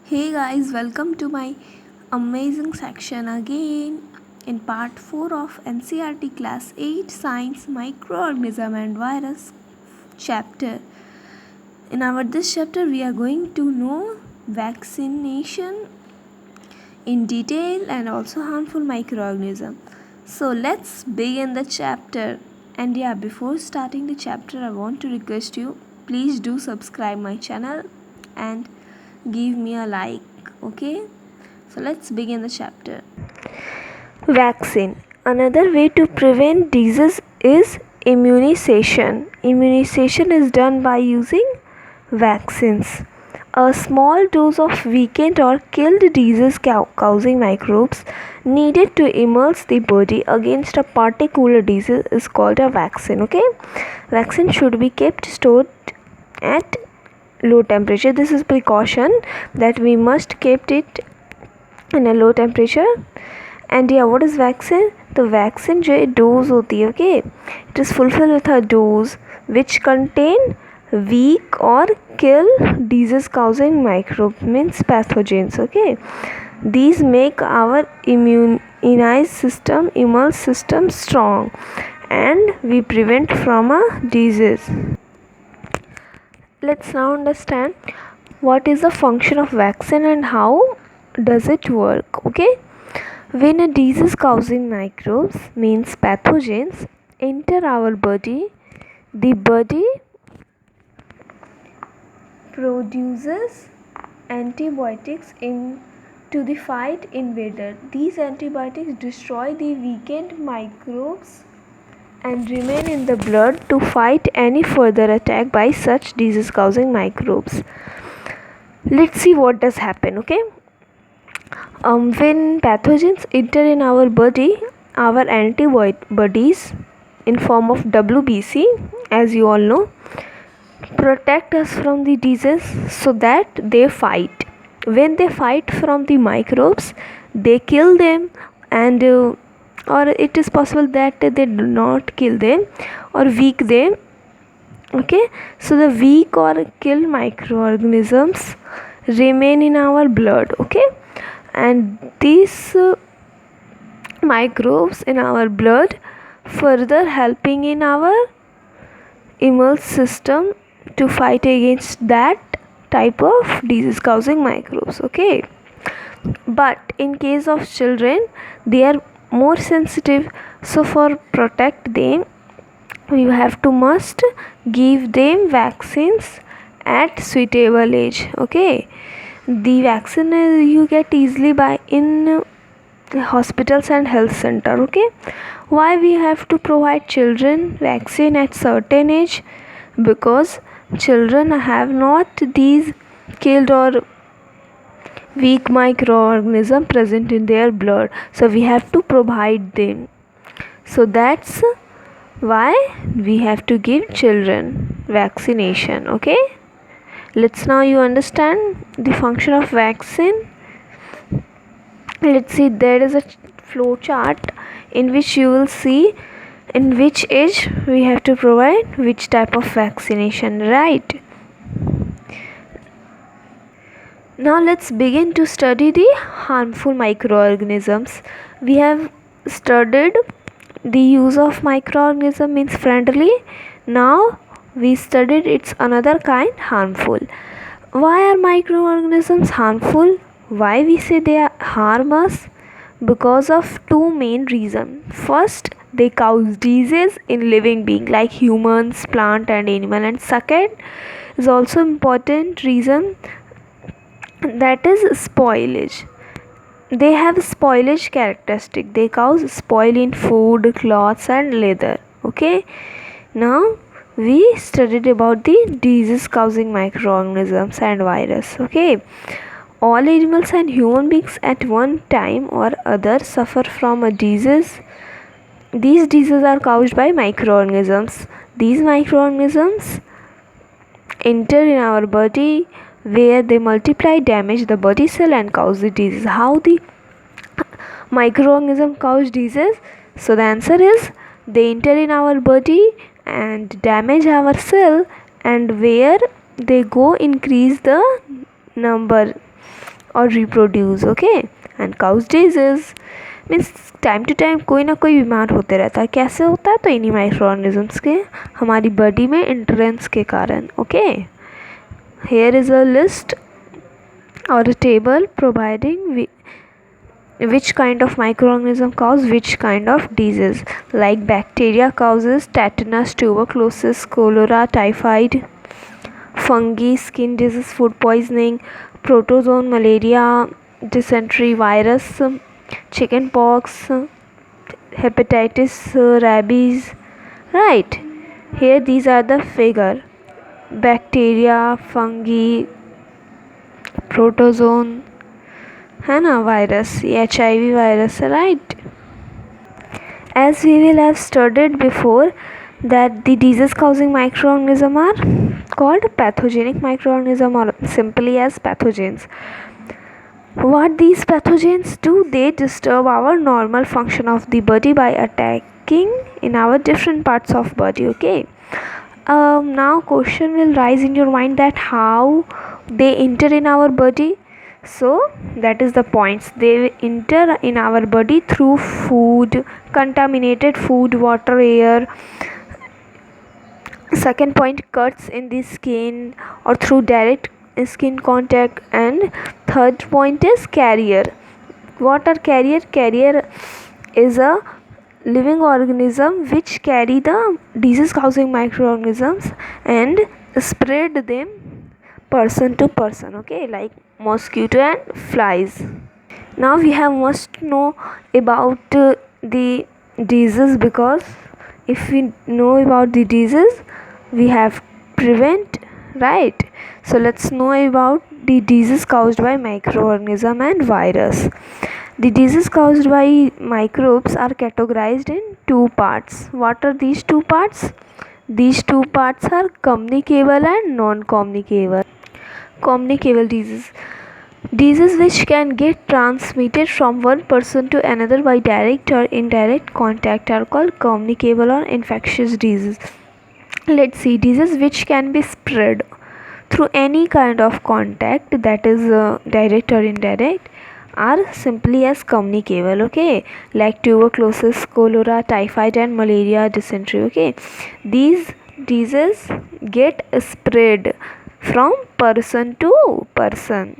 Hey guys, welcome to my amazing section again in part 4 of NCRT class 8 Science Microorganism and Virus chapter. In our this chapter we are going to know vaccination in detail and also harmful microorganism. So let's begin the chapter. And yeah, before starting the chapter I want to request you, please do subscribe my channel and give me a like. Okay, so let's begin the chapter. Vaccine. Another way to prevent disease is immunization. Immunization is done by using vaccines. A small dose of weakened or killed disease causing microbes needed to immunize the body against a particular disease is called a vaccine. Okay, vaccine should be kept stored at low temperature. This is precaution that we must keep it in a low temperature. And yeah, what is vaccine? The vaccine जो dose होती है, okay, it is fulfilled with a dose which contain weak or kill disease causing microbe, means pathogens. Okay, these make our immune system strong and we prevent from a disease. Let's now understand what is the function of vaccine and how does it work. Okay, when a disease causing microbes, means pathogens, enter our body, the body produces antibiotics to the fight invader. These antibiotics destroy the weakened microbes and remain in the blood to fight any further attack by such disease causing microbes. Let's see what does happen. Okay, when pathogens enter in our body, our antibodies in form of WBC, as you all know, protect us from the disease so that they fight. When they fight from the microbes, they kill them, and or it is possible that they do not kill them or weak them. Okay, so the weak or kill microorganisms remain in our blood. Okay, and these microbes in our blood further helping in our immune system to fight against that type of disease causing microbes. Okay, but in case of children they are more sensitive, so for protect them we have to must give them vaccines at suitable age. Okay, the vaccine you get easily by in hospitals and health center. Okay, why we have to provide children vaccine at certain age? Because children have not these killed or weak microorganism present in their blood, so we have to provide them. So that's why we have to give children vaccination. Okay, let's now you understand the function of vaccine. Let's see, there is a flow chart in which you will see in which age we have to provide which type of vaccination, right? Now let's begin to study the harmful microorganisms. We have studied the use of microorganism means friendly. Now we studied its another kind, harmful. Why are microorganisms harmful? Why we say they harm us? Because of two main reasons. First, they cause disease in living being like humans, plant and animal. And second is also important reason, that is spoilage. They have spoilage characteristic. They cause spoil in food, clothes and leather. Okay, now we studied about the disease causing microorganisms and virus. Okay, all animals and human beings at one time or other suffer from a disease. These diseases are caused by microorganisms. These microorganisms enter in our body where they multiply, damage the body cell and cause the disease. How the microorganism cause disease? So the answer is they enter in our body and damage our cell, and where they go increase the number or reproduce. Okay, and cause disease means time to time कोई ना कोई बीमार होते रहता है. कैसे होता है? तो इन्हीं माइक्रो ऑर्गेनिजम्स के हमारी बॉडी में इंटरेंस के कारण. Okay, here is a list और a table providing which kind of microorganism cause which kind of disease. Like bacteria causes tetanus, tuberculosis, cholera, typhoid, fungi, skin disease, food poisoning, protozoan, malaria, dysentery, virus, chicken pox, hepatitis, rabies. Right, here these are the figure: bacteria, fungi, protozoan है ना, virus, ये HIV virus है. Right, as we will have studied before that the disease causing microorganism are called pathogenic microorganism, or simply as pathogens. What these pathogens do? They disturb our normal function of the body by attacking in our different parts of body. Okay, now question will rise in your mind that how they enter in our body. So that is the points. They enter in our body through food, contaminated food, water, air. Second point, cuts in the skin or through direct skin contact. And third point is carrier. What are carrier? Carrier is a living organism which carry the disease causing microorganisms and spread them person to person. Okay, like mosquito and flies. Now we have must know about the disease, because if we know about the disease we have prevent, right? So let's know about the disease caused by microorganism and virus. The disease caused by microbes are categorized in two parts. What are these two parts? These two parts are communicable and non-communicable. Communicable disease: disease which can get transmitted from one person to another by direct or indirect contact are called communicable or infectious disease. Let's see, disease which can be spread through any kind of contact, that is direct or indirect, are simply as communicable. Okay, like tuberculosis, cholera, typhoid and malaria, dysentery. Okay, these diseases get spread from person to person.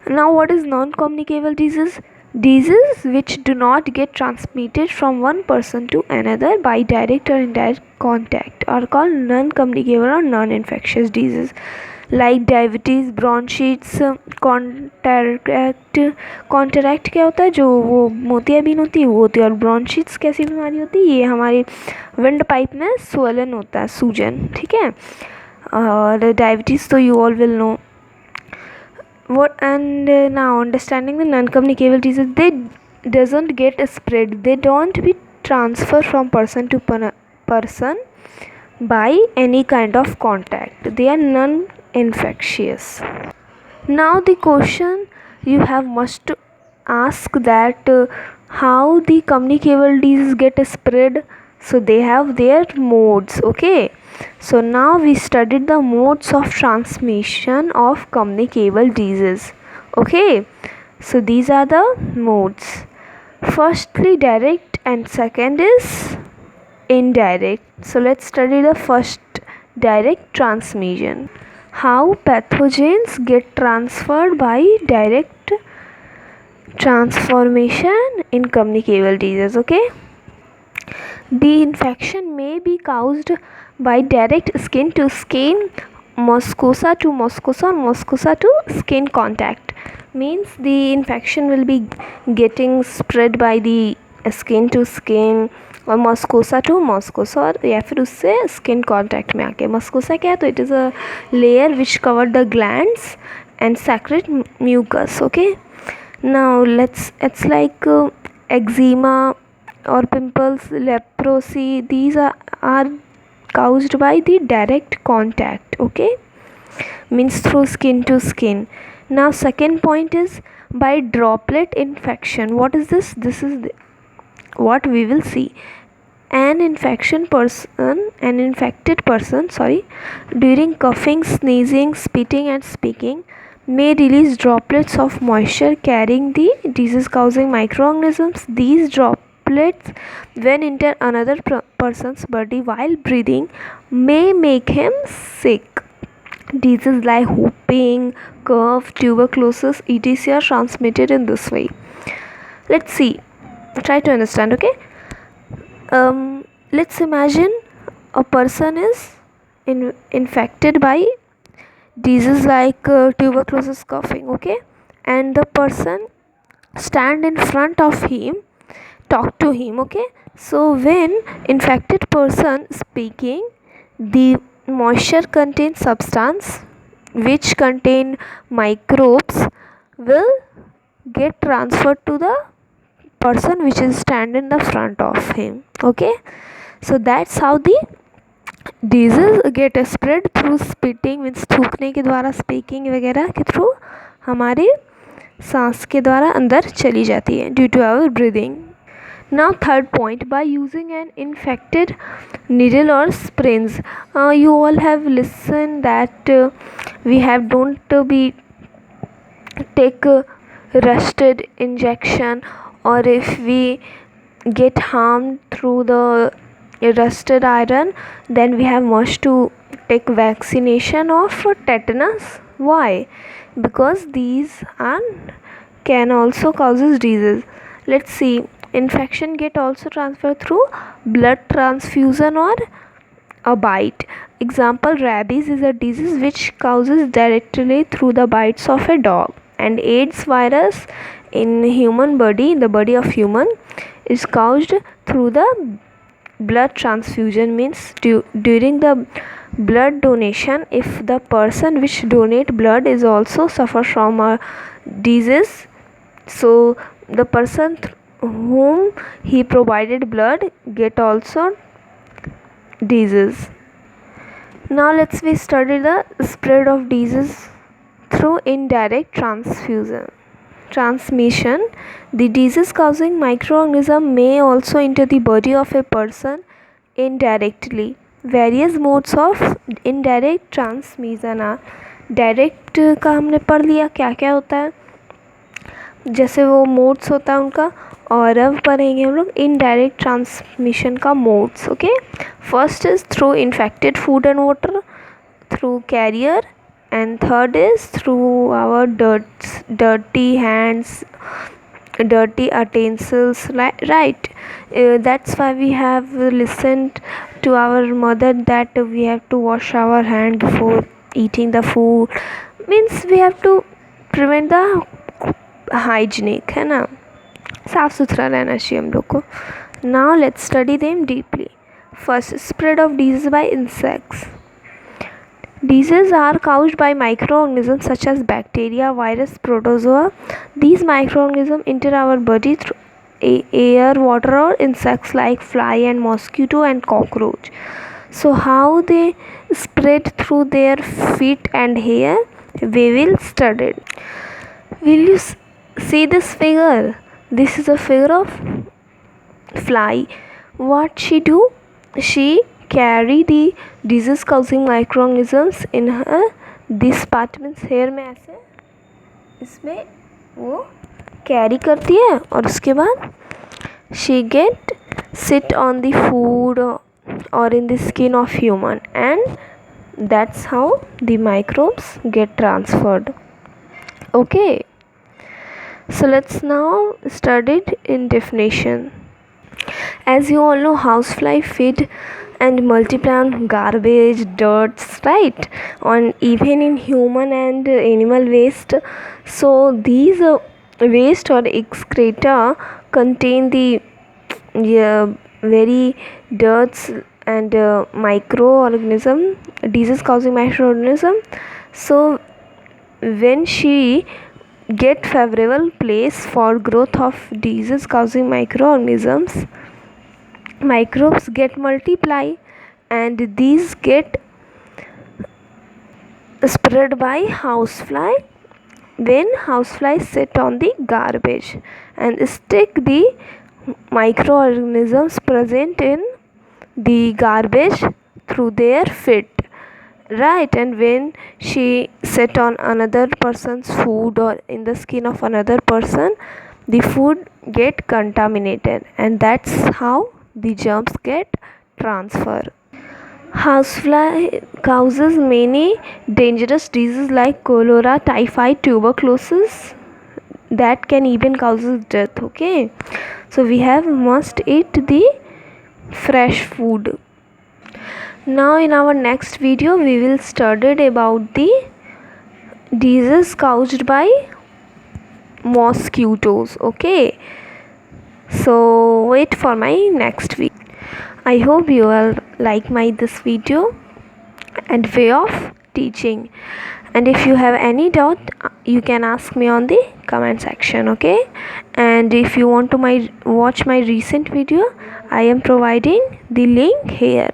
Now what is non-communicable disease? Diseases which do not get transmitted from one person to another by direct or indirect contact are called non-communicable or non-infectious disease. Like diabetes, bronchitis, कॉन्टरैक्ट क्या होता है? जो वो मोतियाबिंद होती है वो होती है. और ब्रॉन्चिट्स कैसी बीमारी होती है? ये हमारी विंड पाइप में स्वलन होता है, सूजन. ठीक है, और डायबिटीज़ तो you all will know. What and now understanding the non-communicable disease, they doesn't get spread, they don't be transferred from person to person by any kind of contact, they are non-infectious. Now the question you have must ask that how the communicable disease get spread. So they have their modes. Okay, so now we studied the modes of transmission of communicable disease. Okay, so these are the modes. Firstly direct and second is indirect. So let's study the first, direct transmission. How pathogens get transferred by direct transformation in communicable disease. Okay, the infection may be caused by direct skin to skin, mucosa to mucosa, or mucosa to skin contact. Means the infection will be getting spread by the skin to skin और मस्कोसा to मस्कोसा, और या फिर उससे skin contact में आके. मस्कोसा क्या है? तो it is a layer which cover the glands and secrete mucus. Okay, now let's it's like eczema or pimples, leprosy, these are caused by the direct contact. Okay, means through skin to skin. Now second point is by droplet infection. What is this? This is what we will see. An infected person during coughing, sneezing, spitting and speaking may release droplets of moisture carrying the disease causing microorganisms. These droplets, when enter another person's body while breathing, may make him sick. Diseases like whooping cough, tuberculosis, etc. are transmitted in this way. Let's see. Try to understand, okay? Let's imagine a person is infected by disease like tuberculosis, coughing, okay? And the person stand in front of him, talk to him, okay? So when infected person speaking, the moisture contained substance which contain microbes will get transferred to the person which is stand in the front of him, okay? So that's how the disease get spread through spitting, means थूकने के द्वारा, speaking वगैरह के through हमारे सांस के द्वारा अंदर चली जाती है due to our breathing. Now third point, by using an infected needle or syringe. You all have listened that we have don't be take rusted injection, or if we get harmed through the rusted iron, then we have must to take vaccination of tetanus. Why? Because these are can also causes disease. Let's see. Infection get also transferred through blood transfusion or a bite. Example, rabies is a disease which causes directly through the bites of a dog, and AIDS virus in human body, in the body of human, is caused through the blood transfusion, means during the blood donation, if the person which donate blood is also suffer from a disease, so the person whom he provided blood get also disease. Now let's we study the spread of disease through indirect transmission. The disease causing microorganism may also enter the body of a person indirectly. Various modes of indirect transmission are. Direct का हमने पढ़ लिया क्या क्या होता है, जैसे वो मोड्स होता है उनका, और अब पढ़ेंगे हम लोग इनडायरेक्ट ट्रांसमिशन का modes. Okay, first is through infected food and water, through carrier, and third is through our dirty hands, dirty utensils, right? That's why we have listened to our mother that we have to wash our hand before eating the food, means we have to prevent the hygienic, है ना, साफ सुथरा रहना चाहिए हम लोग को. Now let's study them deeply. First, spread of disease by insects. Diseases are caused by microorganisms such as bacteria, virus, protozoa. These microorganisms enter our body through air, water, or insects like fly and mosquito and cockroach. So how they spread through their feet and hair, we will study. Will you see this figure? This is a figure of fly. What she do? She carry the disease causing microorganisms in her this part, means hair में ऐसे इसमें वो carry करती है, और उसके बाद she get sit on the food or in the skin of human, and that's how the microbes get transferred. Okay, so let's now study it in definition. As you all know, housefly feed and multiply on garbage, dirt, right? On even in human and animal waste. So these waste or excreta contain the very dirts and microorganism, disease causing microorganism. So when she get favorable place for growth of disease causing microorganisms, microbes get multiply, and these get spread by housefly. When housefly sit on the garbage and stick the microorganisms present in the garbage through their feet, right? And when she sit on another person's food or in the skin of another person, the food get contaminated, and that's how the germs get transferred. Housefly causes many dangerous diseases like cholera, typhoid, tuberculosis, that can even causes death. Okay, so we have must eat the fresh food. Now in our next video we will study about the disease caused by mosquitoes. Okay, so wait for my next video. I hope you will like my this video and way of teaching, and if you have any doubt you can ask me on the comment section. Okay, and if you want to watch my recent video, I am providing the link here.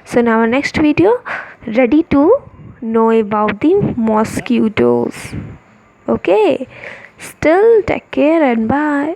So in our next video, ready to know about the mosquitoes. Okay, still take care and bye.